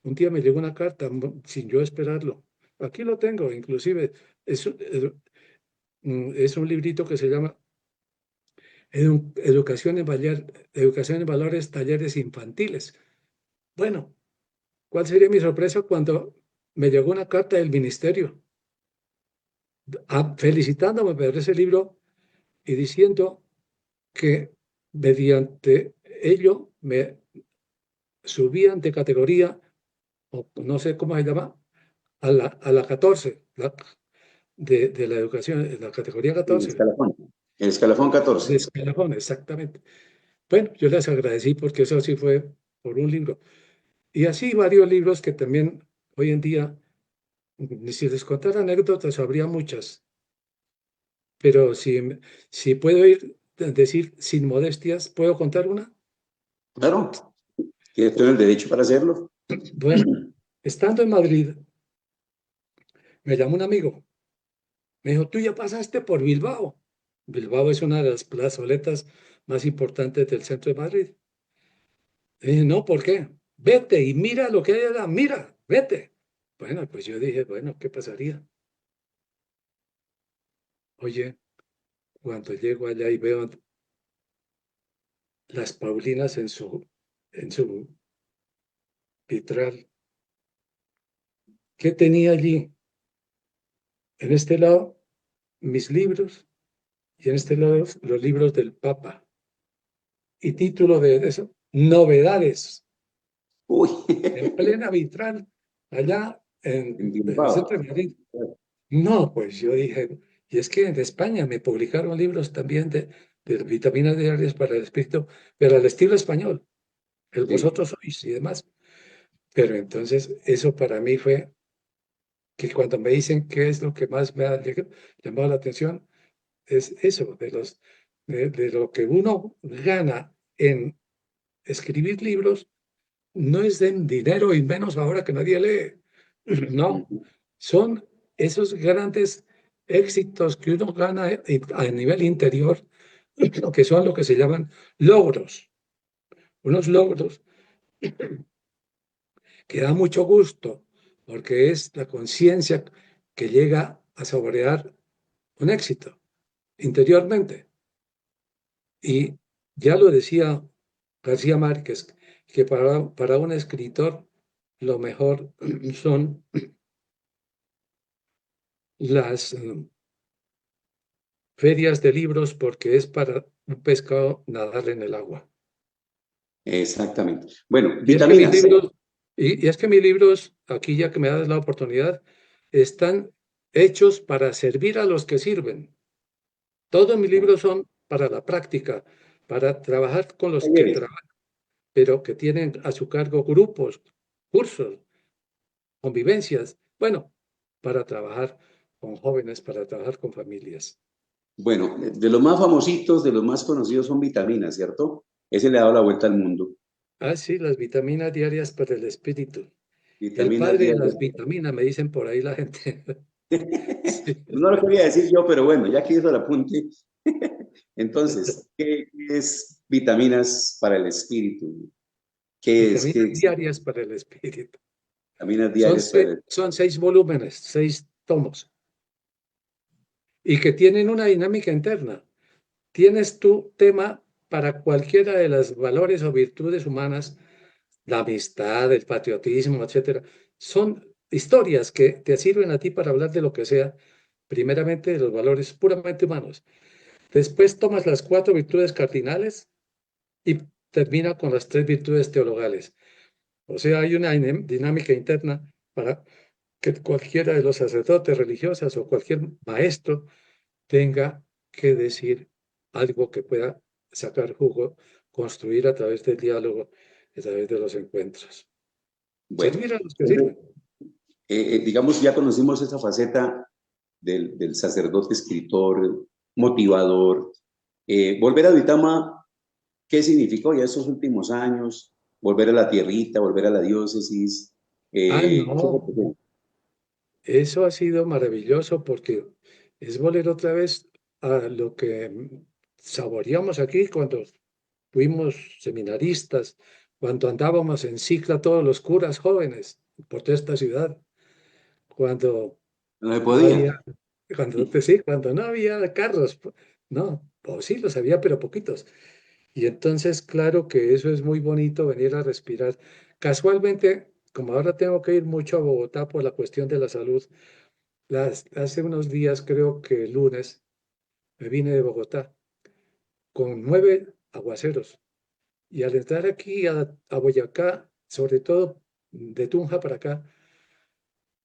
un día me llegó una carta sin yo esperarlo. Aquí lo tengo, inclusive es un librito que se llama Educación en Valores, Talleres Infantiles. Bueno, ¿cuál sería mi sorpresa cuando me llegó una carta del ministerio felicitándome por ese libro y diciendo que mediante ello me subían de categoría, o no sé cómo se llama, a la 14, de la educación, la categoría El 14, escalafón. El escalafón de 14. escalafón, exactamente. Bueno, yo les agradecí porque eso sí fue por un libro. Y así varios libros que también hoy en día, si les contara anécdotas, habría muchas, pero si puedo decir sin modestias, ¿puedo contar una? Claro, tiene todo el derecho para hacerlo. Bueno, estando en Madrid, me llamó un amigo, me dijo, tú ya pasaste por Bilbao. Bilbao es una de las plazoletas más importantes del centro de Madrid. Y dije, no, ¿por qué? Vete y mira lo que hay allá, mira, vete. Bueno, pues yo dije, bueno, ¿qué pasaría? Oye, cuando llego allá y veo las Paulinas en su vitral, ¿qué tenía allí? En este lado, mis libros y en este lado, los libros del Papa. Y título de eso, Novedades. Uy, en plena Vitral, allá en en el centro Bilbao. de Madrid. No, pues yo dije, y es que en España me publicaron libros también de vitaminas diarias para el espíritu, pero al estilo español, el Sí. vosotros sois y demás. Pero entonces eso para mí fue que cuando me dicen qué es lo que más me ha llamado la atención, es eso, de lo que uno gana en escribir libros, no es en dinero y menos ahora que nadie lee. No, Ujú. son esos grandes éxitos que uno gana a nivel interior, que son lo que se llaman logros, unos logros que da mucho gusto, porque es la conciencia que llega a saborear un éxito interiormente. Y ya lo decía García Márquez, que para un escritor lo mejor son las ferias de libros porque es para un pescado nadar en el agua. Exactamente. Bueno, Y es que mis vitaminas. libros, y es que mis libros, aquí ya que me das la oportunidad, están hechos para servir a los que sirven. Todos mis libros son para la práctica, para trabajar con los que Talleres. trabajan, pero que tienen a su cargo grupos, cursos, convivencias, bueno, para trabajar con jóvenes, para trabajar con familias. Bueno, de los más famositos, de los más conocidos son vitaminas, ¿cierto? Ese le ha dado la vuelta al mundo. Ah, sí, las vitaminas diarias para el espíritu. El Vitaminas padre de diarias. las vitaminas, me dicen por ahí la gente. Sí. No lo quería decir yo, pero bueno, ya que hizo el apunte. Entonces, ¿qué es vitaminas para el espíritu? ¿Qué es? ¿Qué Vitaminas es diarias para el espíritu. vitaminas Son, diarias para el son 6 volúmenes, 6 tomos, y que tienen una dinámica interna. Tienes tu tema para cualquiera de los valores o virtudes humanas, la amistad, el patriotismo, etcétera. Son historias que te sirven a ti para hablar de lo que sea, primeramente de los valores puramente humanos. Después tomas las 4 virtudes cardinales y termina con las 3 virtudes teologales. O sea, hay una dinámica interna para que cualquiera de los sacerdotes religiosas o cualquier maestro tenga que decir algo que pueda sacar jugo, construir a través del diálogo, a través de los encuentros. bueno, Servir a los que sirven. digamos, ya conocimos esa faceta del sacerdote escritor, motivador. Volver a Duitama, ¿qué significó ya estos últimos años? Volver a la tierrita, volver a la diócesis. Ah, ¿Qué no, representa? eso ha sido maravilloso porque es volver otra vez a lo que saboreamos aquí cuando fuimos seminaristas, cuando andábamos en cicla todos los curas jóvenes por toda esta ciudad, cuando No se no había, podía. cuando, pues sí, cuando no había carros, no, o sí los había, pero poquitos. Y entonces, claro que eso es muy bonito venir a respirar. Casualmente, como ahora tengo que ir mucho a Bogotá por la cuestión de la salud, hace unos días, creo que el lunes, me vine de Bogotá con 9 aguaceros. Y al entrar aquí a Boyacá, sobre todo de Tunja para acá,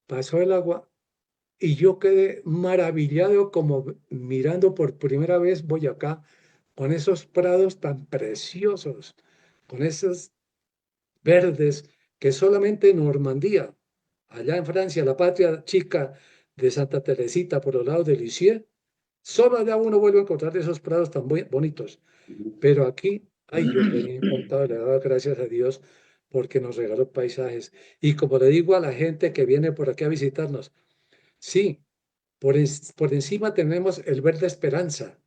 pasó el agua y yo quedé maravillado como mirando por primera vez Boyacá con esos prados tan preciosos, con esos verdes que solamente en Normandía, allá en Francia, la patria chica de Santa Teresita por los lados de Lisieux, solo allá uno vuelve a encontrar esos prados tan bonitos. Pero aquí, ay, yo venía encantado, le daba gracias a Dios porque nos regaló paisajes. Y como le digo a la gente que viene por aquí a visitarnos, sí, por encima tenemos el verde esperanza,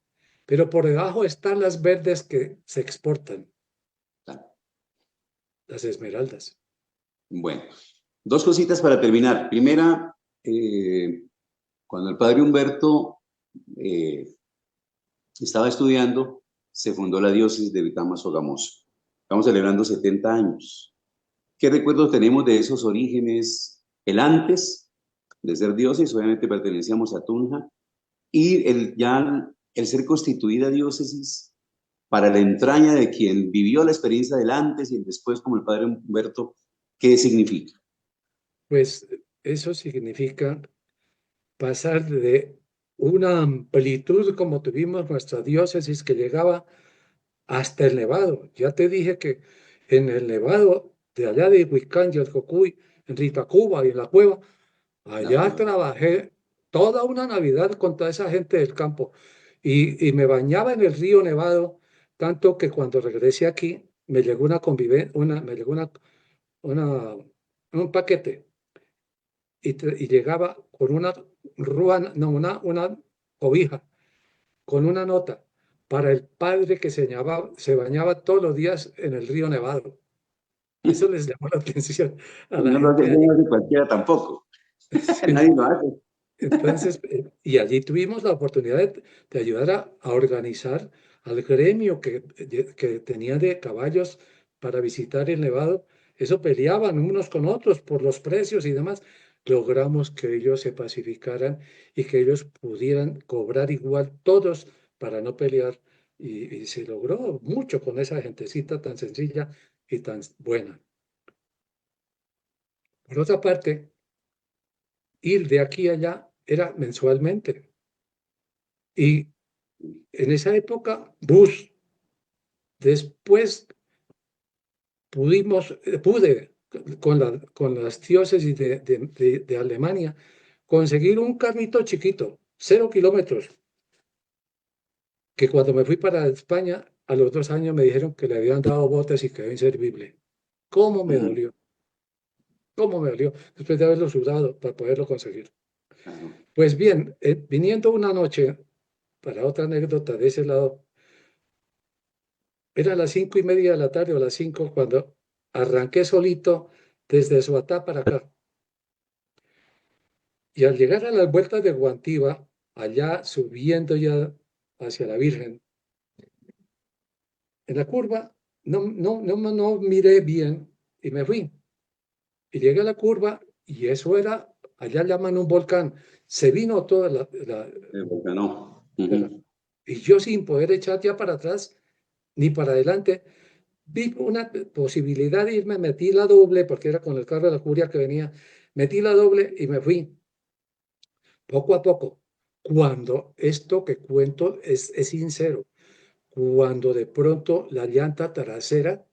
pero por debajo están las verdes que se exportan, las esmeraldas. Bueno, dos cositas para terminar. Primera, cuando el padre Humberto eh, estaba estudiando, se fundó la diócesis de Vitama Sogamoso. Estamos celebrando 70 años. ¿Qué recuerdos tenemos de esos orígenes? El antes de ser diócesis, obviamente pertenecíamos a Tunja, y ya el ser constituida diócesis para la entraña de quien vivió la experiencia del antes y el después, como el padre Humberto, ¿Qué significa? Pues eso significa pasar de una amplitud como tuvimos nuestra diócesis que llegaba hasta el Nevado. Ya te dije que en el Nevado de allá de Huicán y el Cocuy, en Ritacuba y en la Cueva, allá Ajá. trabajé toda una Navidad con toda esa gente del campo y me bañaba en el río Nevado, tanto que cuando regresé aquí me llegó me llegó una, un paquete y llegaba con una ruana, no, una cobija, con una nota para el padre que se bañaba todos los días en el río Nevado. Eso les llamó la atención a la gente de No allí. lo hace cualquiera tampoco. Sí. Nadie lo hace. Entonces, y allí tuvimos la oportunidad de ayudar a organizar al gremio que tenía de caballos para visitar el Nevado. Eso peleaban unos con otros por los precios y demás. Logramos que ellos se pacificaran y que ellos pudieran cobrar igual todos para no pelear. Y se logró mucho con esa gentecita tan sencilla y tan buena. Por otra parte, ir de aquí a allá era mensualmente. Y en esa época, bus. Después pude con las diócesis de Alemania conseguir un carrito chiquito, 0 kilómetros, que cuando me fui para España, a los 2 años me dijeron que le habían dado botes y quedó inservible. ¿Cómo me Ujú, dolió? ¿Cómo me dolió? Después de haberlo sudado para poderlo conseguir. claro. Pues bien, viniendo una noche, para otra anécdota de ese lado, era las 5:30 de la tarde o las 5 cuando arranqué solito desde Suatá para acá. Y al llegar a las vueltas de Guantiva, allá subiendo ya hacia la Virgen, en la curva no miré bien y me fui. Y llegué a la curva y eso era, allá llaman un volcán. Se vino toda El volcán. la- Ujú. y yo sin poder echar ya para atrás ni para adelante, vi una posibilidad de irme, metí la doble, porque era con el carro de la curia que venía, metí la doble y me fui. Poco a poco, cuando esto que cuento es sincero, cuando de pronto la llanta trasera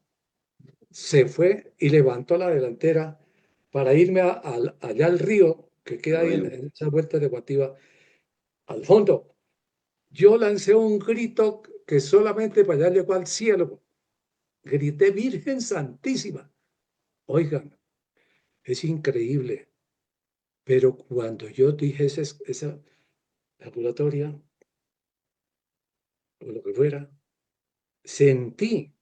se fue y levantó la delantera para irme allá al río que El queda ahí río. en esa vuelta de Guativa, al fondo. Yo lancé un grito que solamente para allá llegó al cielo. Grité, Virgen Santísima. Oigan, es increíble, pero cuando yo dije esa ambulatoria o lo que fuera, sentí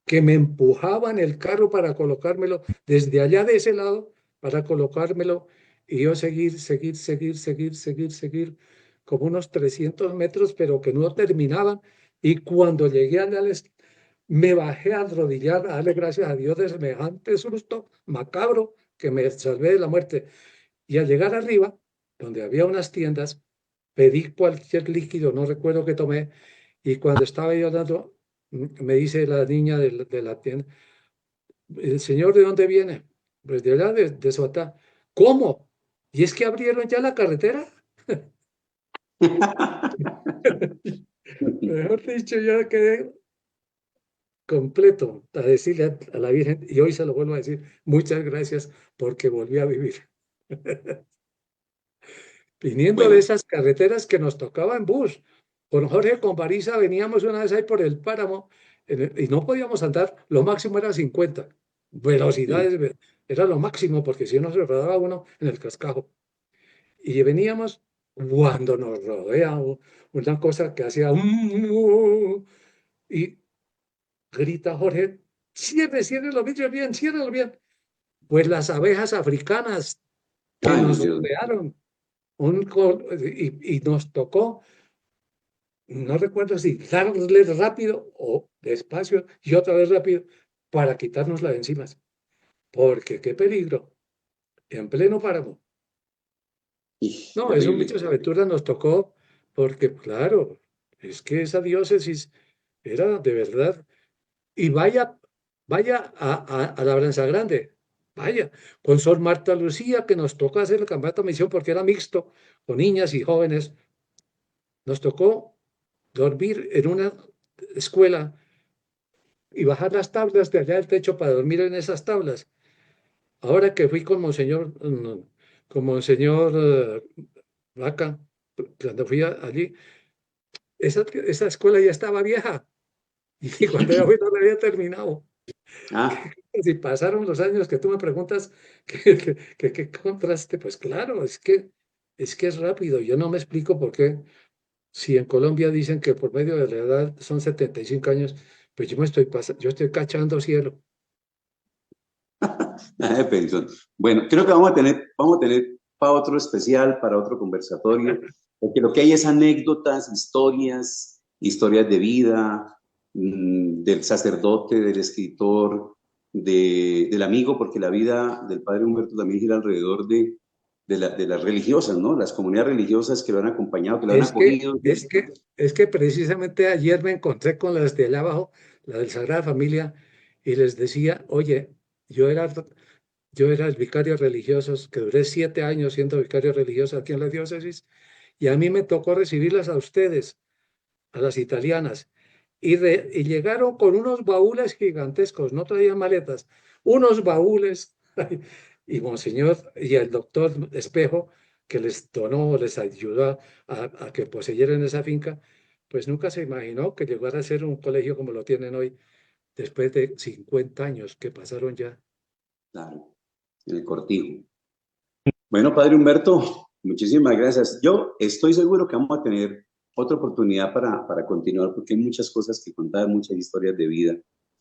que me empujaban el carro para colocármelo desde allá de ese lado, para colocármelo y yo seguir, como unos 300 metros, pero que no terminaban. Y cuando llegué allá, me bajé a arrodillar, a darle gracias a Dios de semejante susto macabro que me salvé de la muerte. Y al llegar arriba, donde había unas tiendas, pedí cualquier líquido, no recuerdo qué tomé, y cuando estaba yo dando, me dice la niña de la tienda, ¿el señor de dónde viene? Pues de allá, de Suatá. ¿Cómo? ¿Y es que abrieron ya la carretera? Mejor dicho, yo quedé completo a decirle a la Virgen, y hoy se lo vuelvo a decir, muchas gracias porque volví a vivir. Viniendo de Bueno, esas carreteras que nos tocaba en bus. Con Jorge con Barisa veníamos una vez ahí por el páramo y no podíamos andar, lo máximo era 50 sí, velocidades, era lo máximo porque si no se rodaba uno en el cascajo. Y veníamos cuando nos rodea una cosa que hacía y grita Jorge, cierre los vidrios bien, ciérrelo bien. Pues las abejas africanas que ay, nos Dios. rodearon y nos tocó. No recuerdo si darle rápido o despacio y otra vez rápido para quitárnosla de encima. Porque qué peligro, en pleno páramo. No, eso Terrible. muchas aventuras nos tocó porque, claro, es que esa diócesis era de verdad. Y vaya a Labranza Grande. Vaya, con Sor Marta Lucía, que nos tocó hacer el campeonato de misión porque era mixto, con niñas y jóvenes. Nos tocó dormir en una escuela y bajar las tablas de allá del techo para dormir en esas tablas. Ahora que fui con Monseñor Vaca, cuando fui allí, esa escuela ya estaba vieja y cuando yo fui no la había terminado. Ah, Si pasaron los años que tú me preguntas qué contraste, pues claro, es que es rápido. Yo no me explico por qué, si en Colombia dicen que por medio de la edad son 75 años, pues yo estoy cachando cielo. nada de pensión. Bueno, creo que vamos a tener para otro especial, para otro conversatorio, porque lo que hay es anécdotas, historias, historias de vida, del sacerdote, del escritor, del amigo, porque la vida del padre Humberto también gira alrededor de las religiosas, ¿no? Las comunidades religiosas que lo han acompañado, que lo han Es que, acogido. es que, es que precisamente ayer me encontré con las de allá abajo, la del Sagrada Familia, y les decía, oye, yo era, yo era el vicario religioso, que duré 7 años siendo vicario religioso aquí en la diócesis, y a mí me tocó recibirlas a ustedes, a las italianas, y llegaron con unos baúles gigantescos, no traían maletas, unos baúles, y Monseñor y el doctor Espejo, que les donó, les ayudó a que poseyeran esa finca, pues nunca se imaginó que llegara a ser un colegio como lo tienen hoy, después de 50 años que pasaron ya. Claro, en el cortijo. Bueno, padre Humberto, muchísimas gracias. Yo estoy seguro que vamos a tener otra oportunidad para continuar porque hay muchas cosas que contar, muchas historias de vida.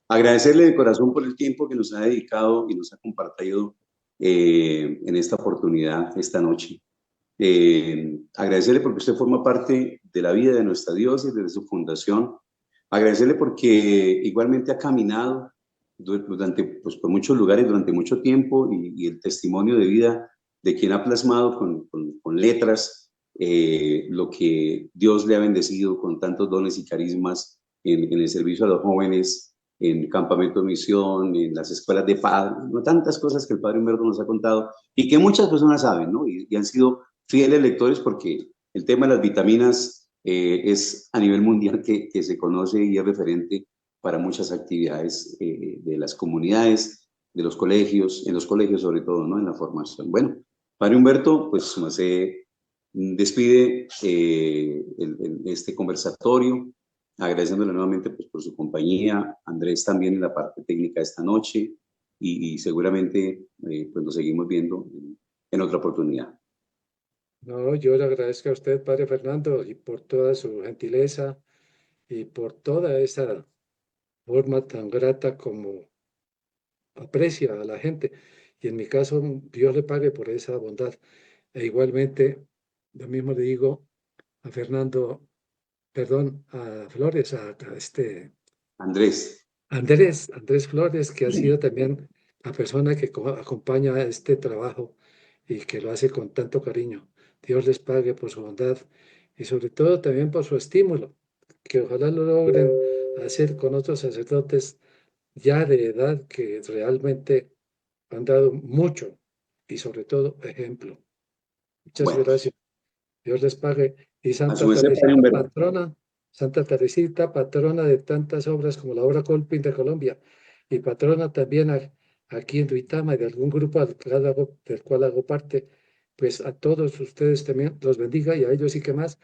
Agradecerle de corazón por el tiempo que nos ha dedicado y nos ha compartido en esta oportunidad, esta noche. Agradecerle porque usted forma parte de la vida de nuestra diócesis, desde su fundación. Agradecerle porque igualmente ha caminado durante, pues, por muchos lugares durante mucho tiempo y el testimonio de vida de quien ha plasmado con letras lo que Dios le ha bendecido con tantos dones y carismas en el servicio a los jóvenes, en campamento de misión, en las escuelas de padres, ¿no? Tantas cosas que el Padre Humberto nos ha contado y que muchas personas saben, ¿no? Y han sido fieles lectores porque el tema de las vitaminas es a nivel mundial que se conoce y es referente para muchas actividades de las comunidades, de los colegios, en los colegios sobre todo, ¿no? En la formación. Bueno, padre Humberto, pues se despide este conversatorio, agradeciéndole nuevamente pues, por su compañía, Andrés también en la parte técnica esta noche y seguramente pues nos seguimos viendo en otra oportunidad. No, yo le agradezco a usted, Padre Fernando, y por toda su gentileza y por toda esa forma tan grata como aprecia a la gente. Y en mi caso, Dios le pague por esa bondad. E igualmente, lo mismo le digo a Fernando, perdón, a Flores, a este Andrés, Andrés Flores, que ha sido también la persona que acompaña este trabajo y que lo hace con tanto cariño. Dios les pague por su bondad y sobre todo también por su estímulo, que ojalá lo logren hacer con otros sacerdotes ya de edad que realmente han dado mucho y sobre todo ejemplo. Muchas bueno, gracias. Dios les pague. Y a su Santa vez, padre Teresita, Humberto. patrona, Santa Teresita, patrona de tantas obras como la obra Colpin de Colombia, y patrona también aquí en Duitama y de algún grupo del cual hago parte, pues a todos ustedes también los bendiga y a ellos y que más.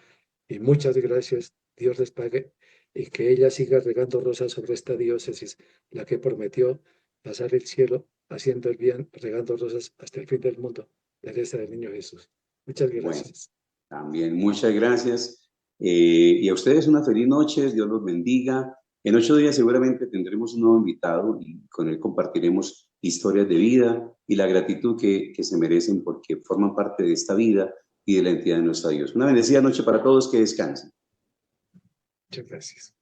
Y muchas gracias. Dios les pague y que ella siga regando rosas sobre esta diócesis, la que prometió pasar el cielo haciendo el bien, regando rosas hasta el fin del mundo. La iglesia del Niño Jesús. Muchas Bueno, gracias. también muchas gracias. Y a ustedes una feliz noche, Dios los bendiga. En 8 días seguramente tendremos un nuevo invitado y con él compartiremos historias de vida y la gratitud que se merecen porque forman parte de esta vida y de la entidad de nuestra Dios. Una bendecida noche para todos, que descansen. Muchas gracias.